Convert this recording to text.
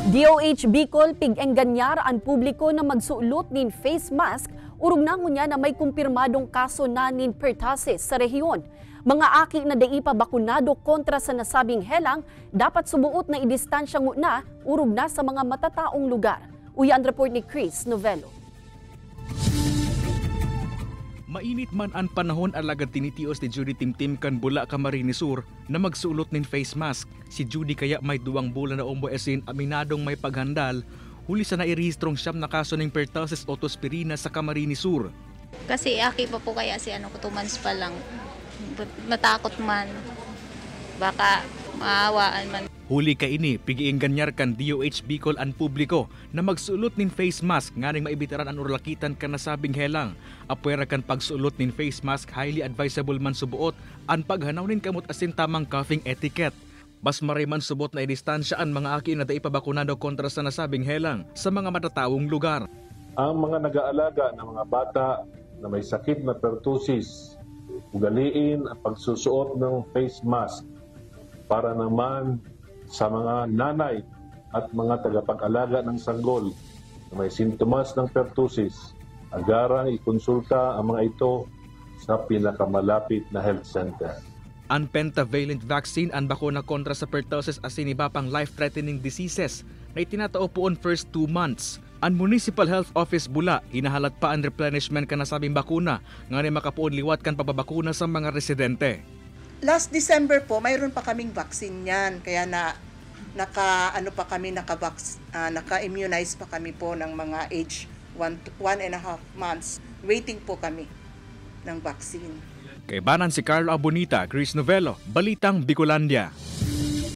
DOH Bicol pig-engganyar ang publiko na magsulot nin face mask urog na ngunya na may kumpirmadong kaso na nin pertussis sa rehiyon. Mga aki na dai pa bakunado kontra sa nasabing helang dapat subuot na idistansya nguna urog na sa mga matataong lugar. Uyan report ni Chris Novello. Mainit man ang panahon alagad tinitios ni Judy Timtim kan Bula, Camarines Sur na magsulot nin face mask. Si Judy kaya may 2 bulan na umboesin aminadong may paghandal huli sa nairehistrong siyam na kaso ng pertussis otospirina sa Camarines Sur. Kasi aki pa po kaya si 2 months pa lang. Matakot man. Baka maawaan man. Huli ka ini, pigiingganyar kan DOH Bicol ang publiko na magsulot nin face mask nganing maibitaran ang urlakitan kan nasabing helang. Apwera kan pagsulot nin face mask highly advisable man subuot ang paghanaw nin kamot asin tamang coughing etiquette. Mas mariman subot na idistansya ang mga aki na daipabakunado kontra sa nasabing helang sa mga matatawong lugar. Ang mga nag-aalaga ng mga bata na may sakit na pertussis, ugaliin ang pagsusuot ng face mask para naman sa mga nanay at mga tagapag-alaga ng sanggol na may sintomas ng pertussis, agarang ikonsulta ang mga ito sa pinakamalapit na health center. Ang pentavalent vaccine ang bakuna kontra sa pertussis asin iba pang life-threatening diseases na itinatao po on first 2 months. Ang Municipal Health Office Bula, hinahalat pa ang replenishment kan nasabing bakuna nga ni makapuon liwat kan pagbabakuna sa mga residente. Last December po, mayroon pa kaming vaccine yan. Kaya naka-immunize pa kami po ng mga age 1.5 months. Waiting po kami ng vaccine. Kay Banan si Carlo Abonita, Chris Novello, Balitang Bicolandia.